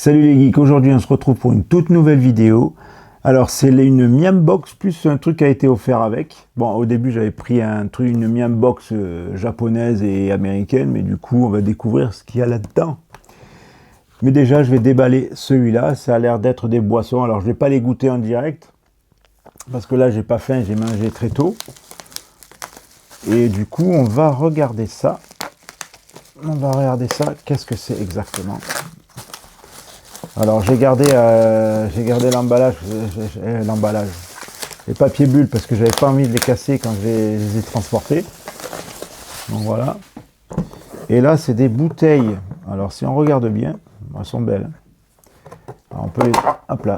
Salut les geeks, aujourd'hui on se retrouve pour une toute nouvelle vidéo. Alors c'est une Miam Box plus un truc qui a été offert avec. Bon, au début j'avais pris une Miam Box japonaise et américaine, mais du coup on va découvrir ce qu'il y a là-dedans. Mais déjà je vais déballer celui-là, ça a l'air d'être des boissons. Alors je ne vais pas les goûter en direct, parce que là j'ai pas faim, j'ai mangé très tôt. Et du coup on va regarder ça. Qu'est-ce que c'est exactement? Alors j'ai gardé l'emballage, les papiers bulles, parce que j'avais pas envie de les casser quand je les ai transportés. Donc voilà. Et là c'est des bouteilles. Alors si on regarde bien, elles sont belles. Alors, on peut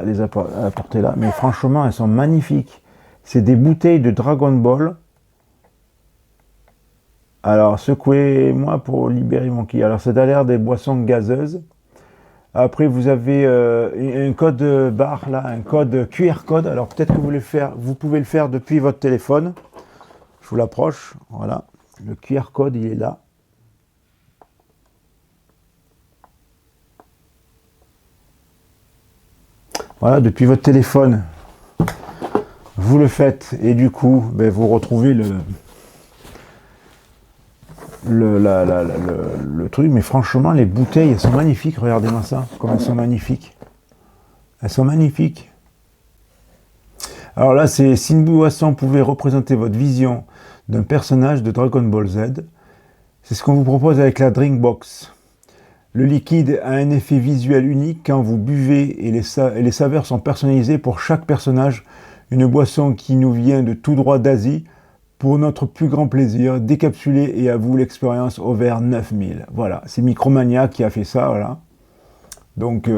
les apporter là, mais franchement elles sont magnifiques. C'est des bouteilles de Dragon Ball. Alors secouez-moi pour libérer mon quille. Alors ça a l'air des boissons gazeuses. Après, vous avez un code barre là, un code QR code. Alors peut-être que vous pouvez le faire depuis votre téléphone. Je vous l'approche. Voilà, le QR code, il est là. Voilà, depuis votre téléphone, vous le faites et du coup, ben, vous retrouvez le truc. Mais franchement les bouteilles elles sont magnifiques, regardez-moi ça, comme elles sont magnifiques, alors là c'est: si une boisson pouvait représenter votre vision d'un personnage de Dragon Ball Z, c'est ce qu'on vous propose avec la Drink Box. Le liquide a un effet visuel unique quand vous buvez et les saveurs sont personnalisées pour chaque personnage. Une boisson qui nous vient de tout droit d'Asie. Pour notre plus grand plaisir, décapsulé et à vous l'expérience au verre 9000. Voilà, c'est Micromania qui a fait ça, voilà. Donc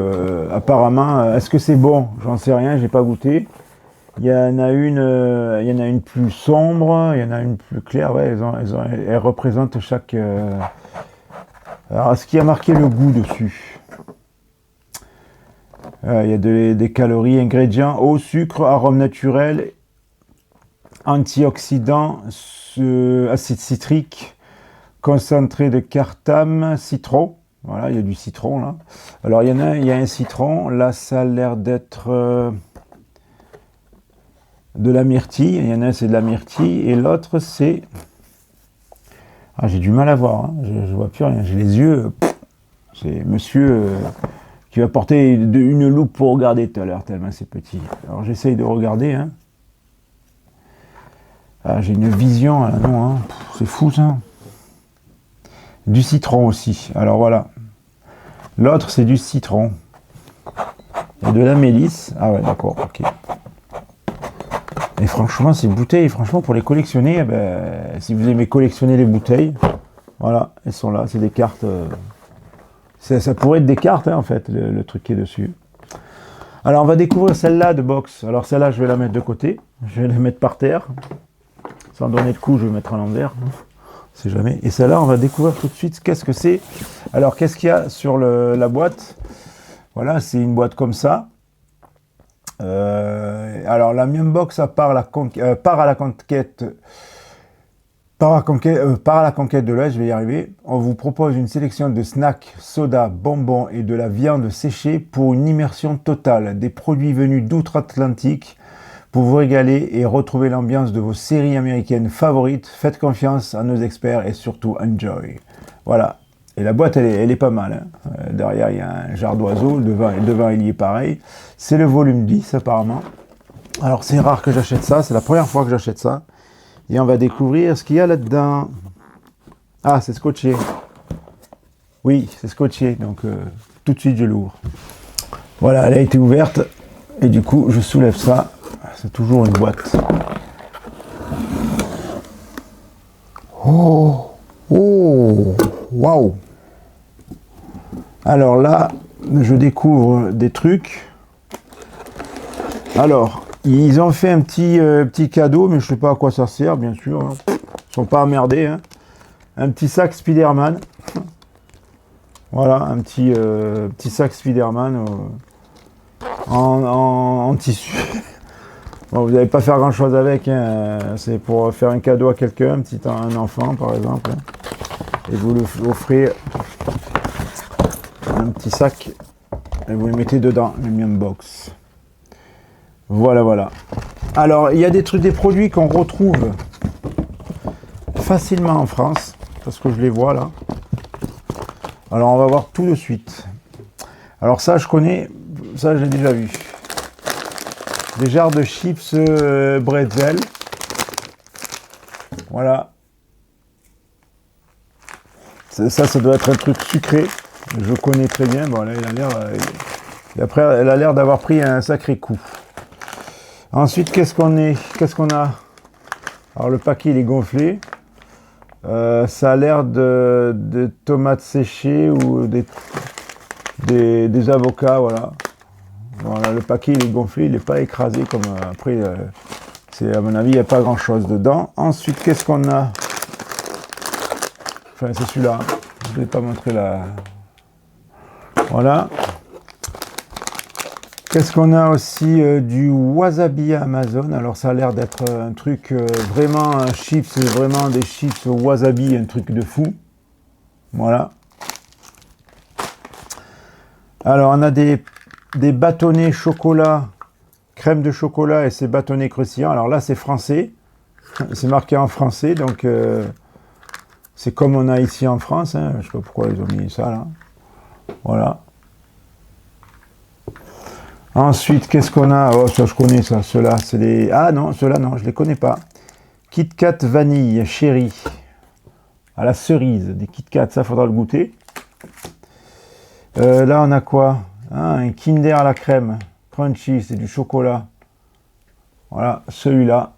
apparemment, est-ce que c'est bon? J'en sais rien, j'ai pas goûté. Il y en a une plus sombre, il y en a une plus claire. Ouais, elles représentent chaque. Alors, est-ce qu'il y a marqué le goût dessus? Il y a des calories, ingrédients: eau, sucre, arôme naturel, antioxydants, acide citrique, concentré de cartame, citron. Voilà, il y a du citron là. Alors il y a un citron. Là, ça a l'air d'être de la myrtille. Il y en a un, c'est de la myrtille. Et l'autre, c'est... Ah, j'ai du mal à voir. Hein. Je vois plus rien. J'ai les yeux... C'est monsieur qui va porter une loupe pour regarder tout à l'heure, tellement c'est petit. Alors j'essaye de regarder. Hein. Ah, j'ai une vision, là, non, hein. C'est fou ça. Du citron aussi, alors voilà. L'autre c'est du citron. Il y a de la mélisse. Ah ouais, d'accord, ok. Et franchement, ces bouteilles, franchement, pour les collectionner, eh ben, si vous aimez collectionner les bouteilles, voilà, elles sont là, c'est des cartes. Ça pourrait être des cartes, hein, en fait, le truc qui est dessus. Alors, on va découvrir celle-là de box. Alors, celle-là, je vais la mettre de côté. Je vais la mettre par terre. Sans donner de coup, je vais mettre à l'envers. On sait jamais. Et celle-là, on va découvrir tout de suite qu'est-ce que c'est. Alors, qu'est-ce qu'il y a sur la boîte? Voilà, c'est une boîte comme ça. Alors, la Miam Box part à la conquête de l'Ouest, je vais y arriver. On vous propose une sélection de snacks, sodas, bonbons et de la viande séchée pour une immersion totale. Des produits venus d'outre-Atlantique. Pour vous régaler et retrouver l'ambiance de vos séries américaines favorites, faites confiance à nos experts et surtout enjoy. Voilà. Et la boîte, elle est pas mal. Hein. Derrière, il y a un jar d'oiseau. Devant, il y est pareil. C'est le volume 10, apparemment. Alors, c'est rare que j'achète ça. C'est la première fois que j'achète ça. Et on va découvrir ce qu'il y a là-dedans. Ah, c'est scotché. Oui, c'est scotché. Donc, tout de suite, je l'ouvre. Voilà, elle a été ouverte. Et du coup, je soulève ça. C'est toujours une boîte. Oh, waouh. Alors là, je découvre des trucs. Alors, ils ont fait un petit cadeau, mais je ne sais pas à quoi ça sert, bien sûr. Hein. Ils ne sont pas emmerdés. Hein. Un petit sac Spider-Man. Voilà, un petit sac Spider-Man en tissu. Bon, vous n'allez pas faire grand chose avec, hein. C'est pour faire un cadeau à quelqu'un, un enfant par exemple, et vous lui offrez un petit sac et vous les mettez dedans, les Miam Box. Voilà, voilà. Alors, il y a des produits qu'on retrouve facilement en France, parce que je les vois là. Alors, on va voir tout de suite. Alors ça, je connais, ça j'ai déjà vu. Des jarres de chips bretzel. Voilà. Ça doit être un truc sucré. Je connais très bien. Bon, là, il a l'air... et après, elle a l'air d'avoir pris un sacré coup. Ensuite, qu'est-ce qu'on a? Alors, le paquet, il est gonflé. Ça a l'air de tomates séchées ou des avocats, voilà. Voilà, le paquet, il est gonflé, il n'est pas écrasé comme après... à mon avis, il n'y a pas grand-chose dedans. Ensuite, qu'est-ce qu'on a? Enfin, c'est celui-là. Je ne vais pas montrer la... Voilà. Qu'est-ce qu'on a aussi? Du wasabi Amazon. Alors, ça a l'air d'être un truc vraiment chips, vraiment des chips wasabi, un truc de fou. Voilà. Alors, on a des bâtonnets chocolat, crème de chocolat et ces bâtonnets croustillants. Alors là, c'est français. C'est marqué en français, donc c'est comme on a ici en France. Hein. Je ne sais pas pourquoi ils ont mis ça là. Voilà. Ensuite, qu'est-ce qu'on a? Oh, ça je connais ça. Ceux-là, c'est les... Ah non, ceux-là, non, je ne les connais pas. Kit Kat vanille, chéri. À la cerise, des Kit Kat, ça faudra le goûter. Là, on a quoi? Ah, un Kinder à la crème. Crunchy, c'est du chocolat. Voilà, celui-là.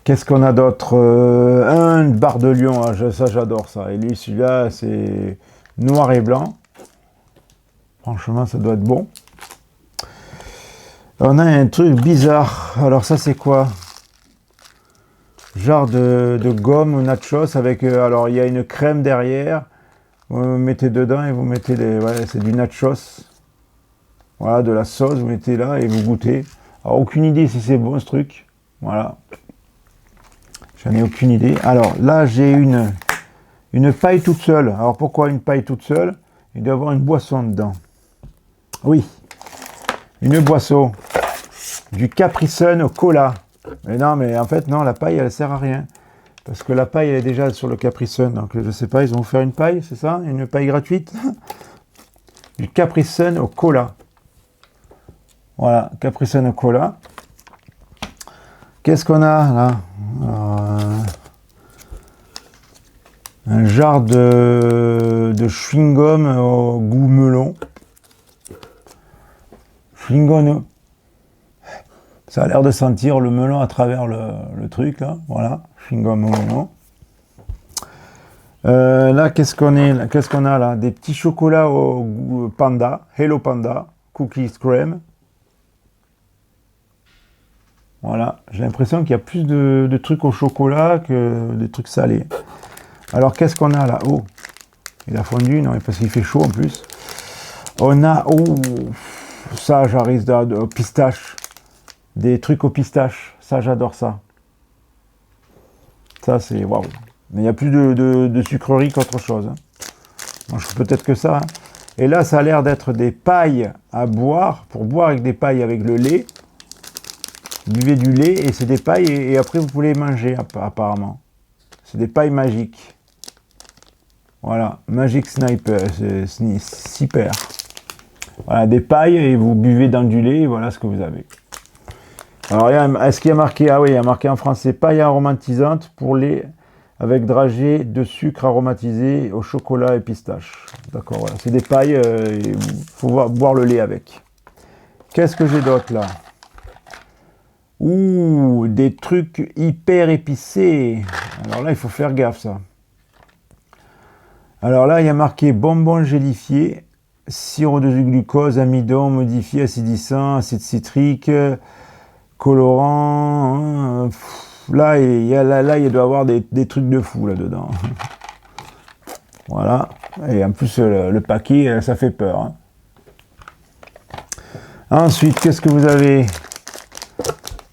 Qu'est-ce qu'on a d'autre? Un bar de Lion, hein, ça j'adore ça. Et lui, celui-là, c'est noir et blanc. Franchement, ça doit être bon. On a un truc bizarre. Alors ça, c'est quoi? Genre de gomme ou nachos avec... alors, il y a une crème derrière. Vous mettez dedans et vous mettez les... Ouais, c'est du nachos. Voilà, de la sauce, vous mettez là et vous goûtez. Alors, aucune idée si c'est bon ce truc. Voilà. J'en ai aucune idée. Alors, là, j'ai une paille toute seule. Alors, pourquoi une paille toute seule? Il doit y avoir une boisson dedans. Oui, une boisson. Du Capri Sun au cola. Mais non, mais en fait, non, la paille, elle ne sert à rien. Parce que la paille, elle est déjà sur le Capri Sun. Donc, je ne sais pas, ils vont faire une paille, c'est ça? Une paille gratuite? Du Capri Sun au cola. Voilà, Capri Sun au cola. Qu'est-ce qu'on a là? Un jar de chewing-gum au goût melon. Chewing-gum. Ça a l'air de sentir le melon à travers le truc là. Voilà, chewing-gum au melon. Là, qu'est-ce qu'on a là? Des petits chocolats au goût panda. Hello Panda. Cookies Crème. Voilà, j'ai l'impression qu'il y a plus de trucs au chocolat que des trucs salés. Alors, qu'est-ce qu'on a là? Oh, il a fondu, non, parce qu'il fait chaud en plus. On a, oh, ça, j'arrive de pistache. Des trucs au pistache. Ça, j'adore ça. Ça, c'est waouh. Mais il y a plus de sucrerie qu'autre chose. Hein. Moi, je peut-être que ça. Hein. Et là, ça a l'air d'être des pailles à boire, pour boire avec des pailles avec le lait. Vous buvez du lait et c'est des pailles et après vous pouvez les manger apparemment. C'est des pailles magiques. Voilà, Magic Sniper, c'est super. Voilà, des pailles et vous buvez dans du lait et voilà ce que vous avez. Alors, est-ce qu'il y a marqué? Ah oui, il y a marqué en français paille aromatisante pour lait avec dragées de sucre aromatisé au chocolat et pistache. D'accord, voilà, c'est des pailles, il faut boire le lait avec. Qu'est-ce que j'ai d'autre là? Ouh, des trucs hyper épicés. Alors là, il faut faire gaffe, ça. Alors là, il y a marqué bonbons gélifiés, sirop de glucose, amidon, modifié, acidissant, acide citrique, colorant. Hein. Là, il doit y avoir des trucs de fou là-dedans. Voilà. Et en plus, le paquet, ça fait peur. Hein. Ensuite, qu'est-ce que vous avez?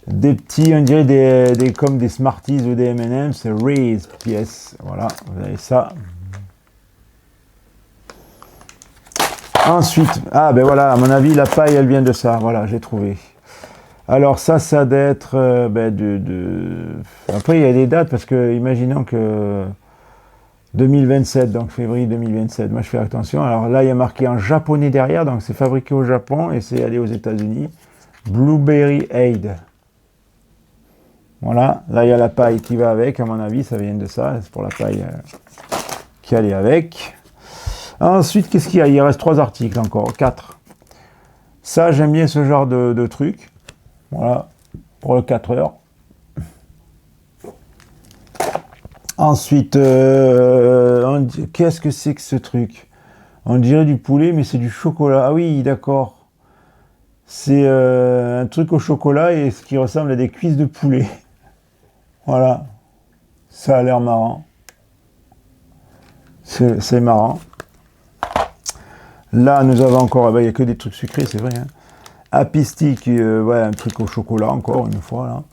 Des petits, on dirait comme des Smarties ou des M&M's, Reese pièces. Voilà, vous avez ça. Ensuite, ah ben voilà, à mon avis, la paille, elle vient de ça. Voilà, j'ai trouvé. Alors ça doit être Après, il y a des dates, parce que, imaginons que 2027, donc février 2027, moi je fais attention. Alors là, il y a marqué en japonais derrière, donc c'est fabriqué au Japon, et c'est allé aux États-Unis. Blueberry Aid. Voilà, là il y a la paille qui va avec, à mon avis, ça vient de ça, c'est pour la paille qui allait avec. Ensuite, qu'est-ce qu'il y a? Il reste 3 articles encore, 4. Ça, j'aime bien ce genre de truc. Voilà, pour le 4 heures. Ensuite, qu'est-ce que c'est que ce truc? On dirait du poulet, mais c'est du chocolat. Ah oui, d'accord. C'est un truc au chocolat et ce qui ressemble à des cuisses de poulet. Voilà. Ça a l'air marrant. C'est marrant. Là, nous avons encore, il n'y a que des trucs sucrés, c'est vrai. Hein. Happy Stick, ouais, un truc au chocolat, encore une fois, là.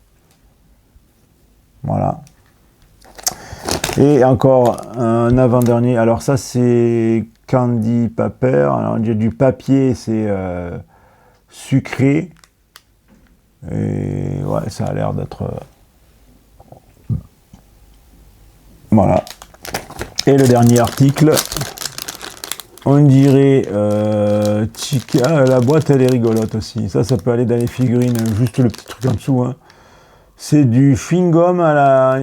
Voilà. Et encore un avant-dernier. Alors ça, c'est Candy Paper. Alors, il y a du papier, c'est sucré. Et ouais, ça a l'air d'être... Voilà. Et le dernier article, on dirait la boîte, elle est rigolote aussi. Ça peut aller dans les figurines, juste le petit truc en dessous. Hein. C'est du chewing-gum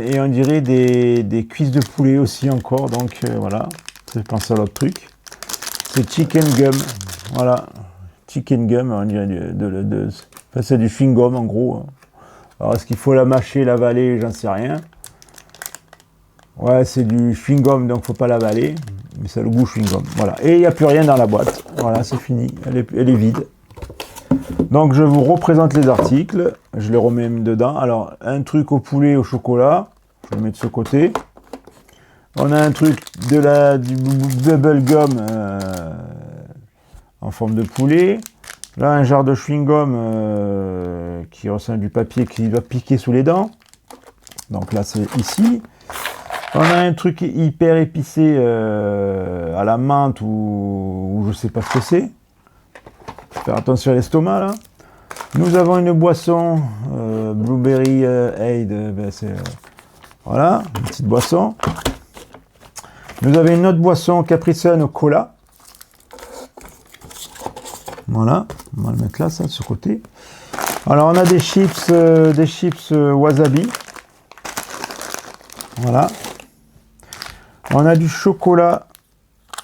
et on dirait des cuisses de poulet aussi encore. Donc voilà, je pense à l'autre truc. C'est chicken gum. Voilà, chicken gum, on dirait c'est du chewing-gum en gros. Hein. Alors est-ce qu'il faut la mâcher, l'avaler, j'en sais rien. Ouais, c'est du chewing-gum, donc faut pas l'avaler. Mais ça a le goût chewing-gum. Voilà. Et il n'y a plus rien dans la boîte. Voilà, c'est fini. Elle est vide. Donc je vous représente les articles. Je les remets dedans. Alors, un truc au poulet au chocolat. Je le mets de ce côté. On a un truc du bubble gum en forme de poulet. Là, un genre de chewing-gum qui ressemble à du papier qui doit piquer sous les dents. Donc là, c'est ici. On a un truc hyper épicé à la menthe ou je sais pas ce que c'est. Faire attention à l'estomac là. Nous avons une boisson Blueberry Aid. Voilà, une petite boisson. Nous avons une autre boisson Capri Sun au cola. Voilà, on va le mettre là, ça, de ce côté. Alors on a des chips wasabi. Voilà. On a du chocolat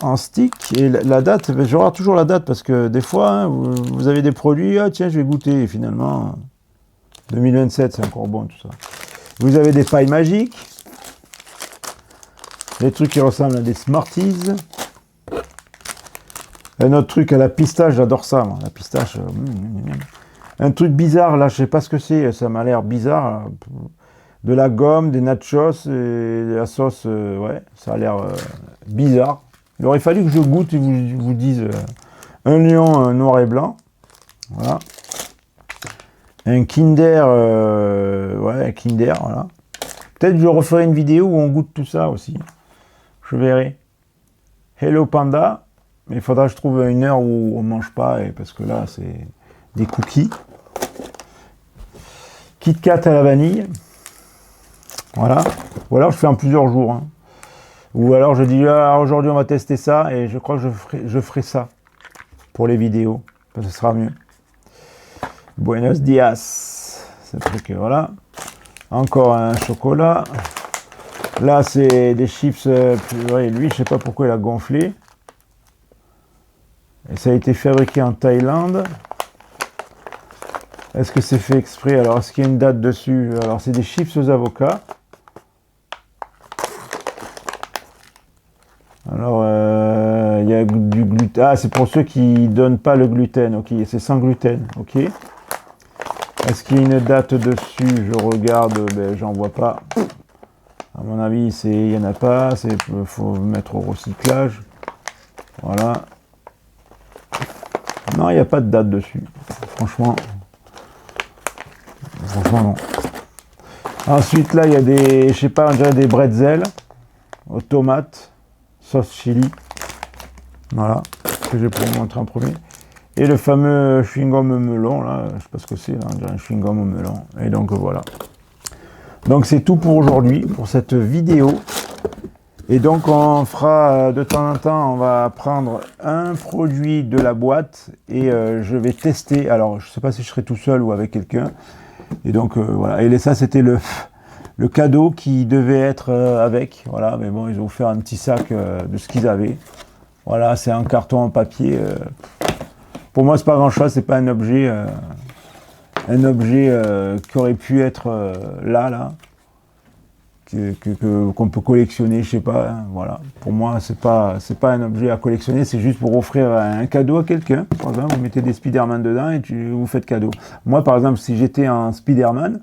en stick et la date, j'aurai toujours la date parce que des fois, hein, vous avez des produits, ah tiens, je vais goûter et finalement, 2027, c'est encore bon tout ça. Vous avez des pailles magiques, des trucs qui ressemblent à des Smarties. Un autre truc à la pistache, j'adore ça, moi, la pistache. Un truc bizarre, là, je sais pas ce que c'est, ça m'a l'air bizarre. De la gomme, des nachos et de la sauce, ouais, ça a l'air bizarre. Il aurait fallu que je goûte et vous dise un lion noir et blanc. Voilà. Un Kinder, ouais, Kinder, voilà. Peut-être que je referai une vidéo où on goûte tout ça aussi. Je verrai. Hello Panda. Mais il faudra que je trouve une heure où on ne mange pas, parce que là, c'est des cookies. Kit Kat à la vanille. Voilà. Ou alors je fais en plusieurs jours. Hein. Ou alors je dis, ah, aujourd'hui on va tester ça, et je crois que je ferai ça pour les vidéos. Ce sera mieux. Buenos dias. Ce truc, voilà. Encore un chocolat. Là, c'est des chips. Ouais, lui, je sais pas pourquoi il a gonflé. Et ça a été fabriqué en Thaïlande. Est-ce que c'est fait exprès? Alors, est-ce qu'il y a une date dessus? Alors, c'est des chips aux avocats. Alors, il y a du gluten. Ah, c'est pour ceux qui ne donnent pas le gluten. Ok, c'est sans gluten. Ok. Est-ce qu'il y a une date dessus? Je regarde, ben, j'en vois pas. À mon avis, il n'y en a pas. Il faut mettre au recyclage. Voilà. Non, il n'y a pas de date dessus. Franchement non. Ensuite, là, il y a des, je sais pas, on dirait des bretzels aux tomates, sauce chili. Voilà. que j'ai pour vous montrer en premier. Et le fameux chewing-gum melon, là, je sais pas ce que c'est, on dirait un chewing-gum au melon. Et donc voilà. Donc c'est tout pour aujourd'hui, pour cette vidéo. Et donc on fera de temps en temps, on va prendre un produit de la boîte et je vais tester. Alors je sais pas si je serai tout seul ou avec quelqu'un. Et donc voilà. Et ça c'était le cadeau qui devait être avec. Voilà, mais bon, ils ont offert un petit sac de ce qu'ils avaient. Voilà, c'est un carton en papier. Pour moi, c'est pas grand-chose, c'est pas un objet qui aurait pu être là, qu'on peut collectionner, je sais pas. Hein, voilà. Pour moi, c'est pas un objet à collectionner, c'est juste pour offrir un cadeau à quelqu'un. Par exemple, vous mettez des Spider-Man dedans et vous faites cadeau. Moi, par exemple, si j'étais un Spider-Man,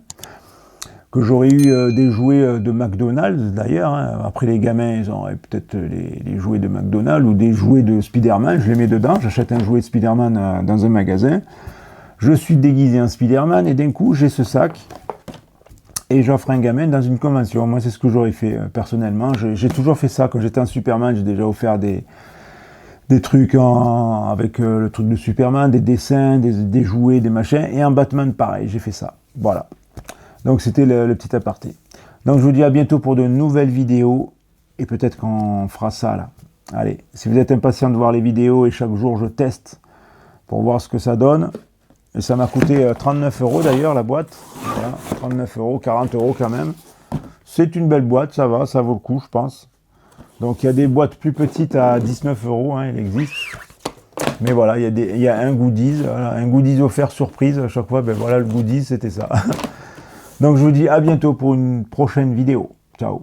que j'aurais eu des jouets de McDonald's d'ailleurs, hein. Après les gamins ils auraient peut-être les jouets de McDonald's ou des jouets de Spider-Man, je les mets dedans, j'achète un jouet de Spider-Man dans un magasin, je suis déguisé en Spider-Man et d'un coup j'ai ce sac et j'offre un gamin dans une convention. Moi c'est ce que j'aurais fait personnellement, j'ai toujours fait ça quand j'étais en Superman, j'ai déjà offert des trucs avec le truc de Superman, des dessins, des jouets, des machins, et en Batman pareil, j'ai fait ça, voilà. Donc c'était le petit aparté. Donc je vous dis à bientôt pour de nouvelles vidéos. Et peut-être qu'on fera ça là. Allez, si vous êtes impatient de voir les vidéos et chaque jour je teste pour voir ce que ça donne. Et ça m'a coûté 39 € d'ailleurs la boîte. Voilà, 39 €, 40 € quand même. C'est une belle boîte, ça va, ça vaut le coup je pense. Donc il y a des boîtes plus petites à 19 €, hein, il existe. Mais voilà, il y a un goodies, voilà, un goodies offert surprise. À chaque fois, ben voilà, le goodies c'était ça. Donc je vous dis à bientôt pour une prochaine vidéo. Ciao.